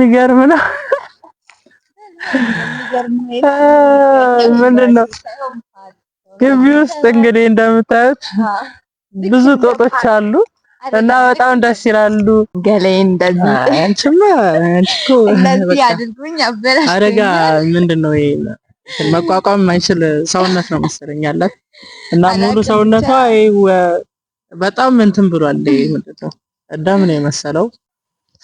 የሚገርም ነው። ምንድነው ግቢ ውስጥ እንግዲህ እንደምታዩት ብዙ ጦጦች አሉ እና በጣም ደስ ይላሉ። ገለይ እንደዚህ እንደዚህ አድርጉኝ አበላሽ አደጋ ምንድነው ይሄ መቋቋም የማይችል ሰውነት ነው መሰለኝ ያላት እና ሙሉ ሰውነቷ በጣም እንትን ብሏል። ምንድነው ደም ነው የመሰለው።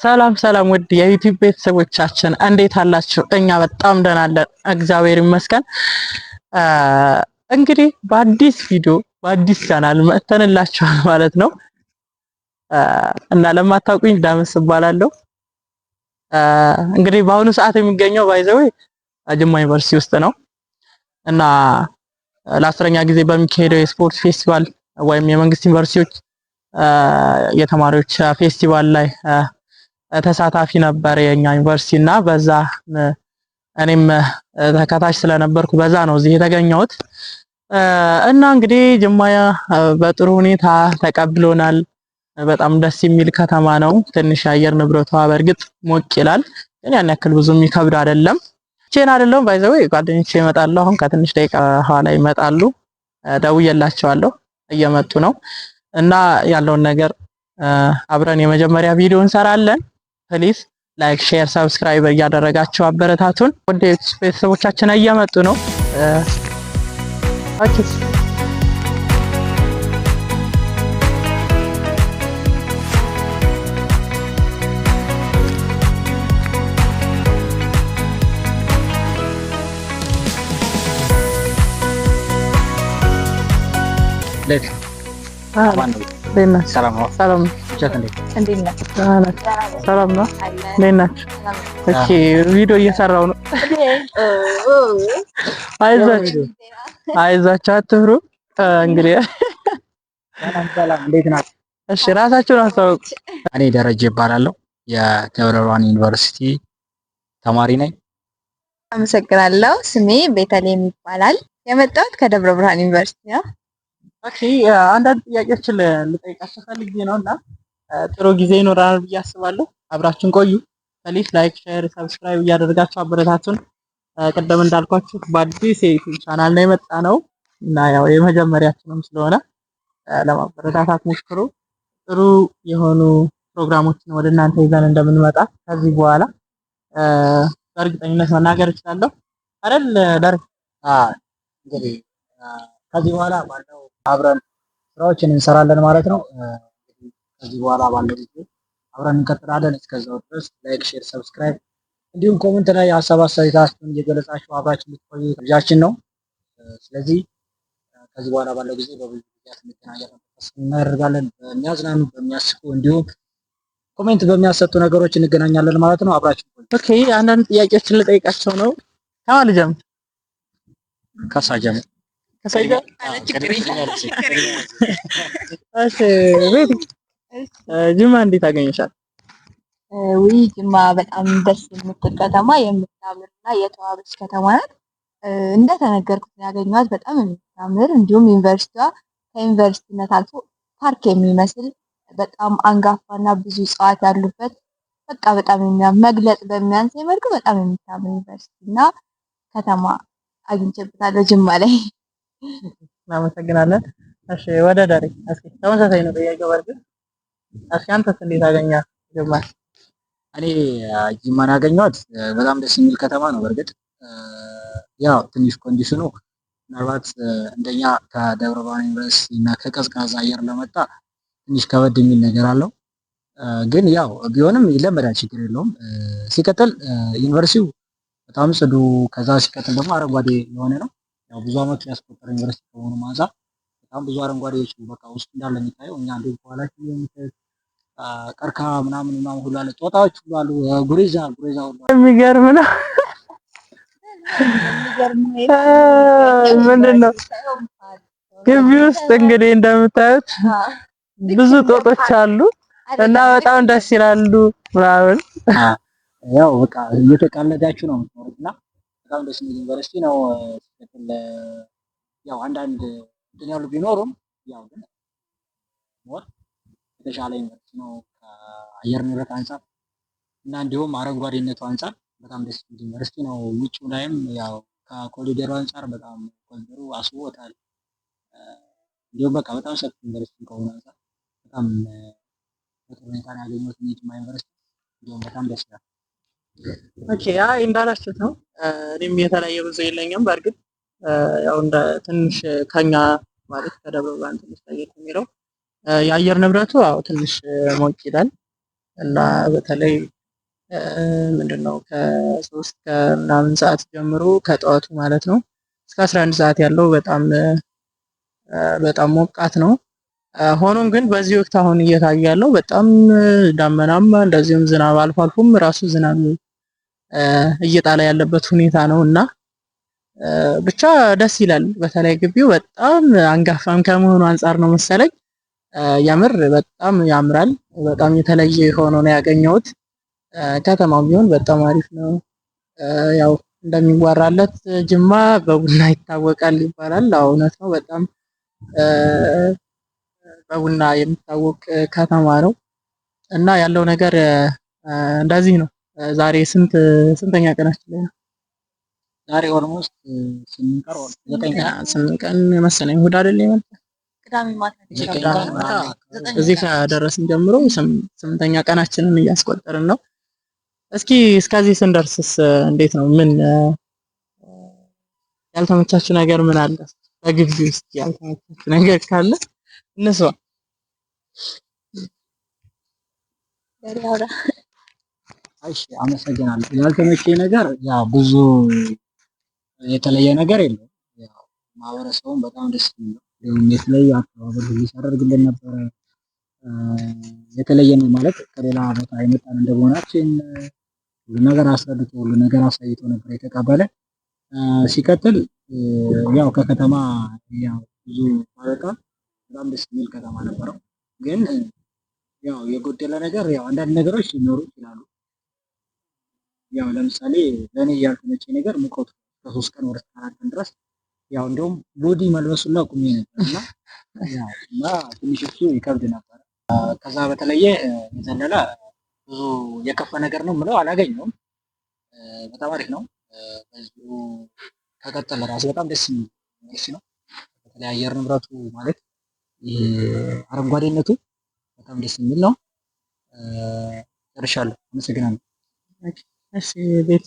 ሰላም ሰላም ውድ የዩቲዩብ ቤተሰቦቻችን እንዴት አላችሁ? እኛ በጣም ደህና አለን፣ እግዚአብሔር ይመስገን። እንግዲህ በአዲስ ቪዲዮ በአዲስ ቻናል መጥተንላችኋል ማለት ነው እና ለማታውቁኝ ዳምስ እባላለሁ። እንግዲህ በአሁኑ ሰዓት የሚገኘው ባይዘው ጅማ ዩኒቨርሲቲ ውስጥ ነው እና ለአስረኛ ጊዜ በሚካሄደው የስፖርት ፌስቲቫል ወይም የመንግስት ዩኒቨርሲቲዎች የተማሪዎች ፌስቲቫል ላይ ተሳታፊ ነበር የኛ ዩኒቨርሲቲ እና በዛ እኔም ተከታች ስለነበርኩ በዛ ነው እዚህ የተገኘሁት እና እንግዲህ ጅማያ በጥሩ ሁኔታ ተቀብሎናል። በጣም ደስ የሚል ከተማ ነው። ትንሽ አየር ንብረቷ በእርግጥ ሞቅ ይላል፣ ግን ያን ያክል ብዙ የሚከብድ አይደለም። ቼን አይደለም ባይዘው ጓደኞቼ ይመጣሉ። አሁን ከትንሽ ደቂቃ ኋላ ይመጣሉ። ደውዬላቸዋለሁ፣ እየመጡ ነው እና ያለውን ነገር አብረን የመጀመሪያ ቪዲዮ እንሰራለን። ፕሊዝ ላይክ፣ ሼር፣ ሰብስክራይብ እያደረጋችሁ አበረታቱን። ወደ ቤተሰቦቻችን እየመጡ ነው። ኦኬ ሰላም ነው። እሺ ቪዲዮ እየሰራው ነው። አይዛችሁ አትፍሩ። እንግዲህ ሰላም እንዴት ናችሁ? እሺ ራሳችሁን አስተዋውቁ። እኔ ደረጀ እባላለሁ የደብረ ብርሃን ዩኒቨርሲቲ ተማሪ ነኝ። አመሰግናለሁ። ስሜ ቤተልሔም ይባላል። የመጣሁት ከደብረ ብርሃን ዩኒቨርሲቲ ነው። ኦኬ አንዳንድ ጥያቄዎችን ልጠይቃችሁ ፈልጌ ነውና ጥሩ ጊዜ ይኖራል ብዬ አስባለሁ። አብራችሁን ቆዩ። ፕሊዝ ላይክ፣ ሼር፣ ሰብስክራይብ እያደረጋችሁ አበረታቱን። ቀደም እንዳልኳችሁ በአዲስ የዩቲዩብ ቻናል ነው የመጣ ነው እና ያው የመጀመሪያችንም ስለሆነ ለማበረታታት ሞክሩ። ጥሩ የሆኑ ፕሮግራሞችን ወደ እናንተ ይዘን እንደምንመጣ ከዚህ በኋላ በእርግጠኝነት መናገር እችላለሁ አይደል ዳር? እንግዲህ ከዚህ በኋላ ባለው አብረን ስራዎችን እንሰራለን ማለት ነው። ከዚህ በኋላ ባለው ጊዜ አብረን እንቀጥላለን። እስከዛው ድረስ ላይክ፣ ሼር፣ ሰብስክራይብ እንዲሁም ኮሜንት ላይ ሀሳብ አስተያየታችሁን እየገለጻችሁ አብራችን ልትቆዩ ልጃችን ነው። ስለዚህ ከዚህ በኋላ ባለው ጊዜ በብዙ ጊዜያት እንገናኛለን እናደርጋለን። በሚያዝናኑ በሚያስቁ እንዲሁም ኮሜንት በሚያሰጡ ነገሮች እንገናኛለን ማለት ነው። አብራችን ቆዩ። ኦኬ አንዳንድ ጥያቄዎችን ልጠይቃቸው ነው። ከማን ልጀምር? ከሳ ጀምር። ጅማ እንዴት አገኘሻት? ውይ ጅማ በጣም ደስ የምትል ከተማ፣ የምታምርና የተዋበች ከተማ ናት። እንደተነገርኩት ያገኘኋት በጣም የምታምር እንዲሁም ዩኒቨርሲቲዋ ከዩኒቨርሲቲነት አልፎ ፓርክ የሚመስል በጣም አንጋፋና ብዙ እጽዋት ያሉበት በቃ በጣም መግለጽ በሚያንስ መልኩ በጣም የምታምር ዩኒቨርሲቲና ከተማ አግኝቼበታለሁ ጅማ ላይ። እናመሰግናለን። እሺ ወደ ዳሪ እስኪ ተመሳሳይ ነው ጥያቄው። በርግጥ እስኪ አንተስ እንዴት አገኛት ጅማ? እኔ ጅማን ያገኘኋት በጣም ደስ የሚል ከተማ ነው። በርግጥ ያው ትንሽ ኮንዲሽኑ ምናልባት እንደኛ ከደብረ ብርሃን ዩኒቨርሲቲ እና ከቀዝቃዛ አየር ለመጣ ትንሽ ከበድ የሚል ነገር አለው። ግን ያው ቢሆንም ይለመዳል፣ ችግር የለውም። ሲቀጥል ዩኒቨርሲቲው በጣም ጽዱ፣ ከዛ ሲቀጥል ደግሞ አረንጓዴ የሆነ ነው። ያው ብዙ አመት ያስቆጠረ ዩኒቨርሲቲ ከሆኑ አንፃር በጣም ብዙ አረንጓዴዎች በቃ ውስጥ እንዳለ የሚታየው። እኛ እንደ በኋላችን የሚታዩት ቀርከሃ ምናምን ሁሉ አለ፣ ጦጣዎች ሁሉ አሉ፣ ጉሬዛ ሁሉ የሚገርም ነው። ምንድነው ግቢ ውስጥ እንግዲህ እንደምታዩት ብዙ ጦጦች አሉ እና በጣም ደስ ይላሉ ምናምን። ያው በቃ እየተቃለዳችሁ ነው የምትኖሩት እና በጣም ደስ የሚል ዩኒቨርሲቲ ነው። ያው አንዳንድ እንትን ያሉ ቢኖሩም ያው ግን ሞር የተሻለ ዩኒቨርሲቲ ነው ከአየር ንብረት አንፃር። እና እንዲሁም አረንጓዴነቱ አንፃር በጣም ደስ የሚል ዩኒቨርሲቲ ነው። ውጭው ላይም ያው ከኮሪደሩ አንፃር በጣም ኮሪደሩ አስቦታል። እንዲሁም በቃ በጣም ሰፊ ዩኒቨርሲቲ ከሆነ አንፃር በጣም በጥሩ ሁኔታ ነው ያገኘሁት ጅማ ዩኒቨርሲቲ። እንዲሁም በጣም ደስ ይላል። ኦኬ አይ እንዳላችሁት ነው። እኔም የተለያየ ብዙ የለኝም። በእርግጥ ያው እንደ ትንሽ ከኛ ማለት ከደብረ ብርሃን ትንሽ ለየት የሚለው የአየር ንብረቱ አዎ ትንሽ ሞቅ ይላል እና በተለይ ምንድነው ከ3 ከምናምን ሰዓት ጀምሮ ከጠዋቱ ማለት ነው እስከ 11 ሰዓት ያለው በጣም ሞቃት ነው። ሆኖም ግን በዚህ ወቅት አሁን እየታየ ያለው በጣም ዳመናማ እንደዚሁም ዝናብ አልፎ አልፎም ራሱ ዝናብ እየጣለ ያለበት ሁኔታ ነው እና ብቻ ደስ ይላል። በተለይ ግቢው በጣም አንጋፋም ከመሆኑ አንፃር ነው መሰለኝ የምር በጣም ያምራል። በጣም የተለየ ሆኖ ነው ያገኘሁት። ከተማው ቢሆን በጣም አሪፍ ነው። ያው እንደሚወራለት ጅማ በቡና ይታወቃል ይባላል። አዎ እውነት ነው። በጣም በቡና የሚታወቅ ከተማ ነው እና ያለው ነገር እንደዚህ ነው። ዛሬ ስንተኛ ቀናችን ላይ ነው? ዛሬ ኦልሞስት 8 ቀን ወር 9 ቀን 8 ቀን መሰለኝ እሑድ አይደል የመጣ ቅዳሜ ማታ እዚህ ከደረስን ጀምሮ 8ኛ ቀናችንን እያስቆጠርን ነው። እስኪ እስከዚህ ስንደርስስ እንዴት ነው? ምን ያልተመቻችሁ ነገር ምን አለ? በግቢ ውስጥ ያልተመቻችሁ ነገር ካለ እነሱ እሺ አመሰግናለሁ። ያልተመቸኝ ነገር ያው ብዙ የተለየ ነገር የለውም። ያው ማህበረሰቡም በጣም ደስ የሚል ነው። የተለየ አቀባበል ሁሉ ሲያደርግልን ነበረ። የተለየ ነው ማለት ከሌላ ቦታ የመጣን እንደመሆናችን ሁሉ ነገር አስረድቶ ሁሉ ነገር አሳይቶ ነበር የተቀበለ። ሲቀጥል ያው ከከተማ ያው ብዙ ማለት በጣም ደስ የሚል ከተማ ነበረው። ግን ያው የጎደለ ነገር ያው አንዳንድ ነገሮች ሊኖሩ ይችላሉ። ያው ለምሳሌ ለኔ ያልተመቸኝ ነገር ሙቀቱ ከ3 ቀን ወደ 4 ቀን ድረስ ያው እንደውም ቦዲ መልበሱና ቁሜ ነበርና እና ትንሽ እሱ ይከብድ ነበር። ከዛ በተለየ የዘለለ ብዙ የከፋ ነገር ነው ምለው አላገኘውም። በጣም አሪፍ ነው። በዚሁ ከቀጠለ ራሱ በጣም ደስ የሚል ነው። በተለይ አየር ንብረቱ ማለት አረንጓዴነቱ በጣም ደስ የሚል ነው። ጨርሻለሁ። አመሰግናለሁ። እሺ ቤት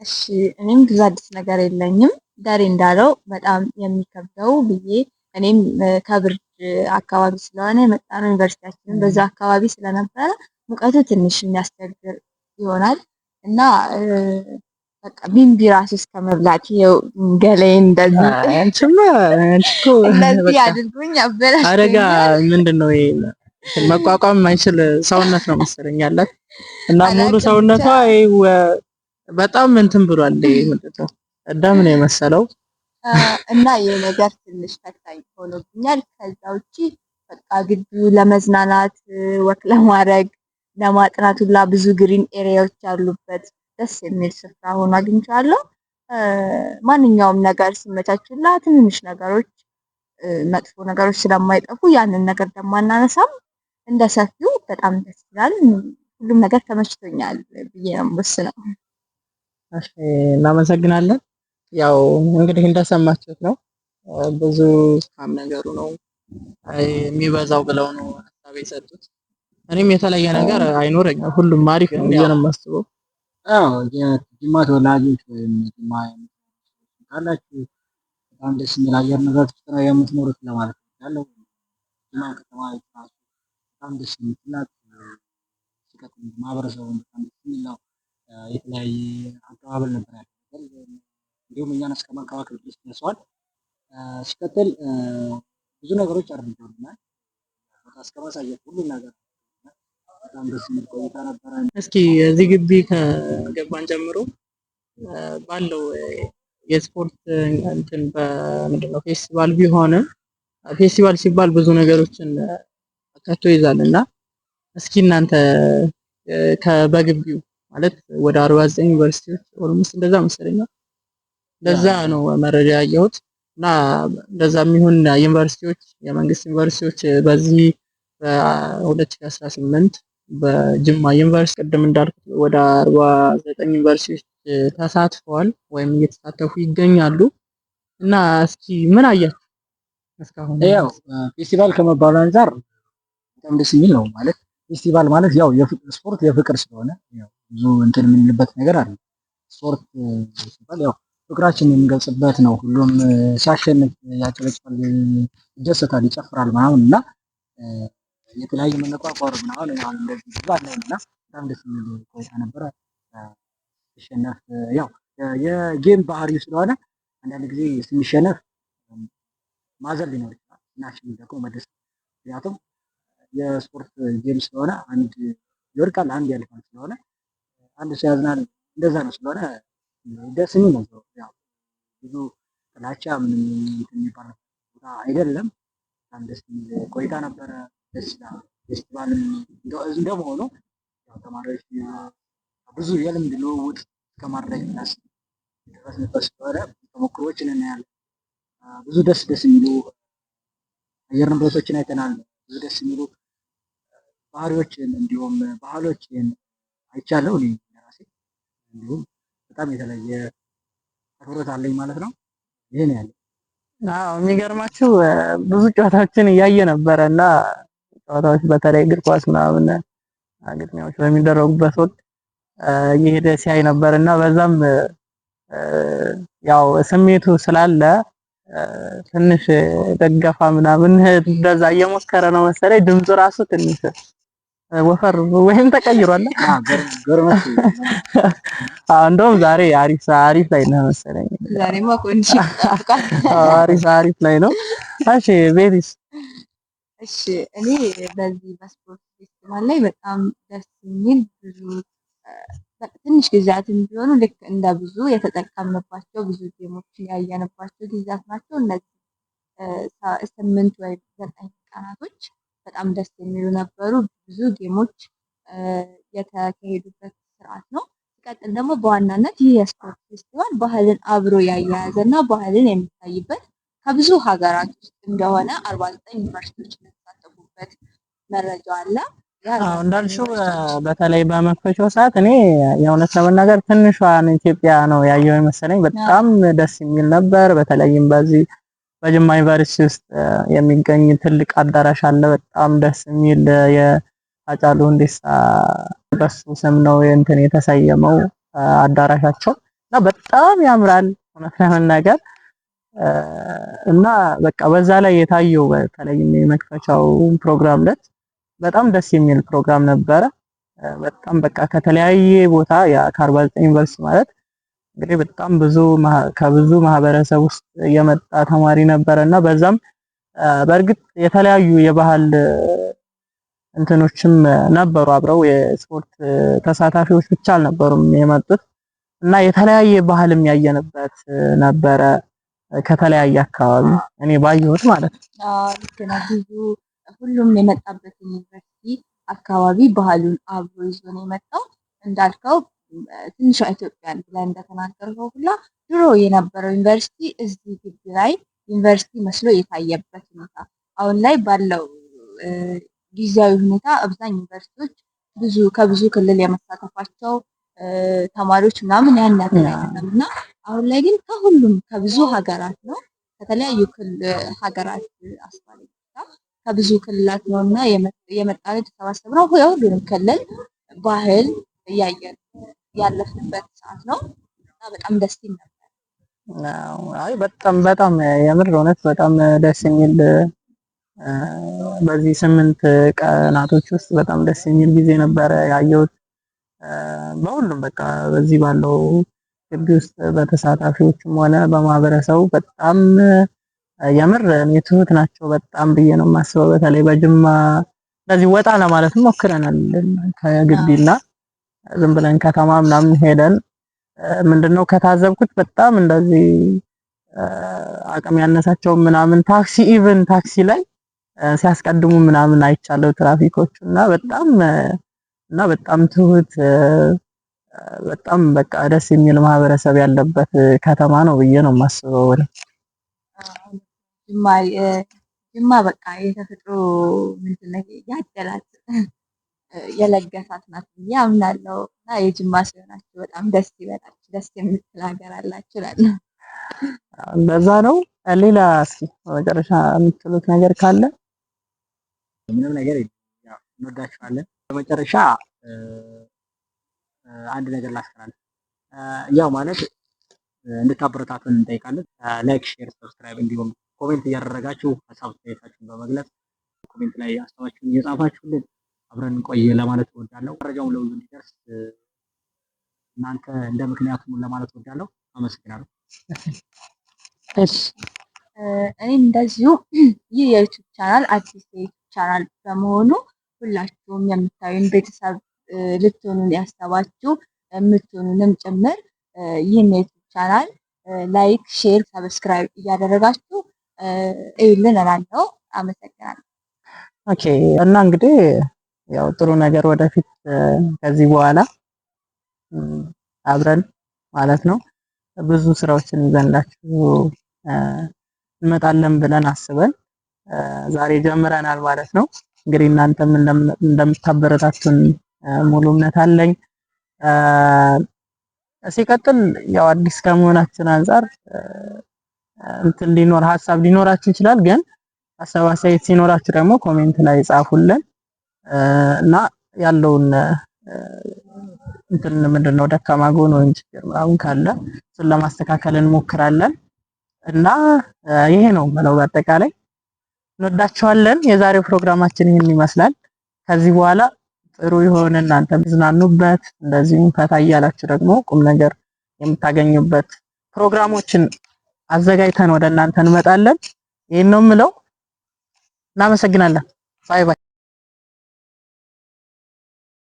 እሺ እኔም ብዙ አዲስ ነገር የለኝም። ዳሬ እንዳለው በጣም የሚከብደው ብዬ እኔም ከብርድ አካባቢ ስለሆነ የመጣነው ዩኒቨርሲቲያችንን በዛ አካባቢ ስለነበረ ሙቀቱ ትንሽ የሚያስቸግር ይሆናል እና በቃ ቢንቢ ራሱ እስከ መብላት ይኸው ገላዬን እንደዚህ እንደዚህ አድርጎኝ አበላሽ። አደጋ ምንድነው ይሄ? መቋቋም የማይችል ሰውነት ነው መሰለኝ ያላት እና ሙሉ ሰውነቷ በጣም እንትን ብሏል። ምንድነው ደም ነው የመሰለው እና ይሄ ነገር ትንሽ ፈታኝ ሆኖብኛል። ከዛ ውጪ በቃ ግቢው ለመዝናናት ወክ ለማድረግ ለማጥናት ሁላ ብዙ ግሪን ኤሪያዎች ያሉበት ደስ የሚል ስፍራ ሆኖ አግኝቻለሁ። ማንኛውም ነገር ሲመቻችላ ትንሽ ነገሮች መጥፎ ነገሮች ስለማይጠፉ ያንን ነገር ደግሞ አናነሳም። እንደ ሰፊው በጣም ደስ ይላል። ሁሉም ነገር ተመችቶኛል ብዬ ነው የምወስነው። እሺ እናመሰግናለን። ያው እንግዲህ እንደሰማችሁት ነው ብዙ ስካም ነገሩ ነው የሚበዛው ብለው ነው ሀሳብ የሰጡት። እኔም የተለየ ነገር አይኖረኝም። ሁሉም አሪፍ ነው ብዬ ነው የማስበው። አዎ የጅማ ተወላጆች ወይም ጅማ ካላችሁ በጣም ደስ የሚል አየር ንብረት ውስጥ ነው የምትኖሩት ለማለት ነው። ጅማ ከተማ በጣም ደስ የምትላት ሲቀጥል ማህበረሰቡን በጣም ደስ የሚል ነው። የተለያየ አቀባበል ነበር ያለው። እንዲሁም እኛን እስከ መንከባከብ ድረስ ደርሰዋል። ሲቀጥል ብዙ ነገሮች አድርገውልናል። በቃ እስከ ማሳየት ሁሉ ነገር በጣም ደስ የሚል ቆይታ ነበረ። እስኪ እዚህ ግቢ ከገባን ጀምሮ ባለው የስፖርት እንትን በምንድነው ፌስቲቫል ቢሆንም ፌስቲቫል ሲባል ብዙ ነገሮችን አካቶ ይዛልና እስኪ እናንተ በግቢው ማለት ወደ 49 ዩኒቨርሲቲዎች ኦልሞስት እንደዛ መሰለኝ እንደዛ ነው መረጃ ያየሁት እና እንደዛ የሚሆን ዩኒቨርሲቲዎች የመንግስት ዩኒቨርሲቲዎች በዚህ በ2018 በጅማ ዩኒቨርሲቲ ቅድም እንዳልኩት ወደ 49 ዩኒቨርሲቲዎች ተሳትፈዋል ወይም እየተሳተፉ ይገኛሉ። እና እስኪ ምን አያችሁ እስካሁን? ያው ፌስቲቫል ከመባሉ አንፃር በጣም ደስ የሚል ነው። ማለት ፌስቲቫል ማለት ያው ስፖርት የፍቅር ስለሆነ ያው ብዙ እንትን የምንልበት ነገር አለ። ስፖርት ሲባል ያው ፍቅራችንን የምንገልጽበት ነው። ሁሉም ሲያሸንፍ ያጨበጭባል፣ ይደሰታል፣ ይጨፍራል ምናምን እና የተለያየ መነቋቋር ምናምን እንደዚህ ብዙ አለን እና በጣም ደስ የሚል ቆይታ ነበረ። ሲሸነፍ ያው የጌም ባህሪ ስለሆነ አንዳንድ ጊዜ ስንሸነፍ ማዘን ሊኖር ይችላል፣ ስናሸንፍ ደግሞ መደሰት። ምክንያቱም የስፖርት ጌም ስለሆነ አንድ ይወድቃል፣ አንድ ያልፋል ስለሆነ አንድ ሰው ያዝናል። እንደዛ ነው ስለሆነ ደስ የሚል ነው። ያው ብዙ ጥላቻ ምንም የሚባል ቦታ አይደለም። በጣም ደስ የሚል ቆይታ ነበረ። ደስ ይላል። ፌስቲቫልም እንደመሆኑ ያው ተማሪዎች ብዙ የልምድ ልውውጥ ከማድረግ ድረስ የደረስንበት ስለሆነ ተሞክሮዎችን እናያለን። ብዙ ደስ የሚሉ አየር ንብረቶችን አይተናል። ብዙ ደስ የሚሉ ባህሪዎችን እንዲሁም ባህሎችን አይቻለሁ እኔ ራሴ። እንዲሁም በጣም የተለየ አክብሮት አለኝ ማለት ነው። ይሄ ነው ያለው። አዎ የሚገርማችሁ ብዙ ጨዋታዎችን እያየ ነበረ እና ጨዋታዎች በተለይ እግር ኳስ ምናምን ግጥሚያዎች በሚደረጉበት ወቅት እየሄደ ሲያይ ነበር እና በዛም ያው ስሜቱ ስላለ ትንሽ ደገፋ ምናምን እንደዛ እየሞከረ ነው መሰለኝ። ድምፁ ራሱ ትንሽ ወፈር ወይም ተቀይሯል። ገርመት እንደውም ዛሬ አሪፍ ላይ ነው መሰለኝ። ዛሬማ ኮንዲሽን ተጠብቋል። አሪፍ ላይ ነው። እሺ ቤቲስ? እሺ እኔ በዚህ በስፖርት ፌስቲቫል ላይ በጣም ደስ የሚል ብዙ ትንሽ ጊዜያትን ቢሆኑ ልክ እንደ ብዙ የተጠቀምንባቸው ብዙ ጌሞችን ያየንባቸው ጊዜያት ናቸው። እነዚህ 8 ወይ 9 ቀናቶች በጣም ደስ የሚሉ ነበሩ። ብዙ ጌሞች የተካሄዱበት ስርዓት ነው። ሲቀጥል ደግሞ በዋናነት ይህ የስፖርት ፌስቲቫል ባህልን አብሮ ያያያዘ እና ባህልን የሚታይበት ከብዙ ሀገራት ውስጥ እንደሆነ 49 ዩኒቨርሲቲዎች የተሳተፉበት መረጃ አለ። እንዳልሽው በተለይ በመክፈቻው ሰዓት እኔ የእውነት ለመናገር ትንሿን ኢትዮጵያ ነው ያየው መሰለኝ። በጣም ደስ የሚል ነበር። በተለይም በዚህ በጅማ ዩኒቨርሲቲ ውስጥ የሚገኝ ትልቅ አዳራሽ አለ። በጣም ደስ የሚል የአጫሉ ሁንዴሳ በሱ ስም ነው እንትን የተሰየመው አዳራሻቸው እና በጣም ያምራል እውነት ለመናገር እና በቃ በዛ ላይ የታየው በተለይም የመክፈቻው ፕሮግራም ላይ በጣም ደስ የሚል ፕሮግራም ነበረ። በጣም በቃ ከተለያየ ቦታ ከ49 ዩኒቨርሲቲ ማለት እንግዲህ በጣም ከብዙ ማህበረሰብ ውስጥ የመጣ ተማሪ ነበረና በዛም በእርግጥ የተለያዩ የባህል እንትኖችም ነበሩ። አብረው የስፖርት ተሳታፊዎች ብቻ አልነበሩም የመጡት እና የተለያየ ባህልም ያየንበት ነበረ ከተለያየ አካባቢ እኔ ባየሁት ማለት ነው። ልክ ነው። ብዙ ሁሉም የመጣበት ዩኒቨርሲቲ አካባቢ ባህሉን አብሮ ይዞ ነው የመጣው። እንዳልከው ትንሿ ኢትዮጵያን ብለን እንደተናገርከው ሁላ ድሮ የነበረው ዩኒቨርሲቲ እዚህ ግቢ ላይ ዩኒቨርሲቲ መስሎ የታየበት ሁኔታ አሁን ላይ ባለው ጊዜያዊ ሁኔታ አብዛኛው ዩኒቨርሲቲዎች ከብዙ ክልል የመሳተፋቸው ተማሪዎች ምናምን ያን ያክል አይደለም እና አሁን ላይ ግን ከሁሉም ከብዙ ሀገራት ነው ከተለያዩ ሀገራት አስባለኝ ከብዙ ክልላት ነው እና የመጣው የተሰባሰብነው የሁሉንም ክልል ባህል እያየን ያለፍንበት ሰዓት ነው እና በጣም ደስ ይል ነበር። አይ በጣም የምር እውነት በጣም ደስ የሚል በዚህ 8 ቀናቶች ውስጥ በጣም ደስ የሚል ጊዜ ነበረ ያየሁት። በሁሉም በቃ በዚህ ባለው ግቢ ውስጥ በተሳታፊዎችም ሆነ በማህበረሰቡ በጣም የምር ትሁት ናቸው በጣም ብዬ ነው የማስበው። በተለይ በጅማ እንደዚህ ወጣ ለማለት ሞክረናል ከግቢና ዝም ብለን ከተማ ምናምን ሄደን ምንድነው ከታዘብኩት በጣም እንደዚህ አቅም ያነሳቸው ምናምን ታክሲ ላይ ሲያስቀድሙ ምናምን አይቻለሁ ትራፊኮቹ እና በጣም ትሁት በጣም በቃ ደስ የሚል ማህበረሰብ ያለበት ከተማ ነው ብዬ ነው የማስበው። ጅማ በቃ የተፈጥሮ ምንድነው ያደላት የለገሳት ናት ብዬ አምናለሁ። እና የጅማ ሰው ናችሁ፣ በጣም ደስ ይበላችሁ፣ ደስ የምትል ሀገር አላችሁ እላለሁ። እንደዛ ነው። ሌላ እስኪ በመጨረሻ የምትሉት ነገር ካለ? ምንም ነገር የለም። ያው እንወዳችኋለን። በመጨረሻ አንድ ነገር ላስቀራለን። ያው ማለት እንድታበረታቱን እንጠይቃለን። ላይክ፣ ሼር፣ ሰብስክራይብ እንዲሁም ኮሜንት እያደረጋችሁ ሀሳብ አስተያየታችሁን በመግለጽ ኮሜንት ላይ ሀሳባችሁን እየጻፋችሁልን አብረን እንቆይ ለማለት እወዳለሁ። መረጃውን ለሁሉ እንዲደርስ እናንተ እንደ ምክንያቱ ለማለት እወዳለሁ። አመሰግናለሁ። እሺ እኔም እንደዚሁ ይህ የዩቲዩብ ቻናል አዲስ የዩቲዩብ ቻናል በመሆኑ ሁላችሁም የምታዩን ቤተሰብ ልትሆኑን ያሰባችሁ የምትሆኑንም ጭምር ይህን የዩቲዩብ ቻናል ላይክ፣ ሼር፣ ሰብስክራይብ እያደረጋችሁ እዩልን እላለሁ። አመሰግናለሁ። ኦኬ። እና እንግዲህ ያው ጥሩ ነገር ወደፊት ከዚህ በኋላ አብረን ማለት ነው ብዙ ስራዎችን ይዘንላችሁ እንመጣለን ብለን አስበን ዛሬ ጀምረናል ማለት ነው። እንግዲህ እናንተም እንደምታበረታቱን ሙሉ እምነት አለኝ። ሲቀጥል ያው አዲስ ከመሆናችን አንፃር እንትን ሀሳብ ሊኖራችሁ ይችላል። ግን ሀሳብ አስተያየት ሲኖራችሁ ደግሞ ኮሜንት ላይ ጻፉልን እና ያለውን እንትን ምንድነው ደካማ ጎን ወይም ችግር ምናምን ካለ እሱን ለማስተካከል እንሞክራለን እና ይሄ ነው ማለት በአጠቃላይ እንወዳችኋለን። የዛሬው ፕሮግራማችን ይሄን ይመስላል። ከዚህ በኋላ ጥሩ የሆነ እናንተ ምዝናኑበት እንደዚሁም ፈታ እያላችሁ ደግሞ ቁም ነገር የምታገኙበት ፕሮግራሞችን አዘጋጅተን ወደ እናንተ እንመጣለን። ይሄን ነው የምለው። እናመሰግናለን። ባይ ባይ።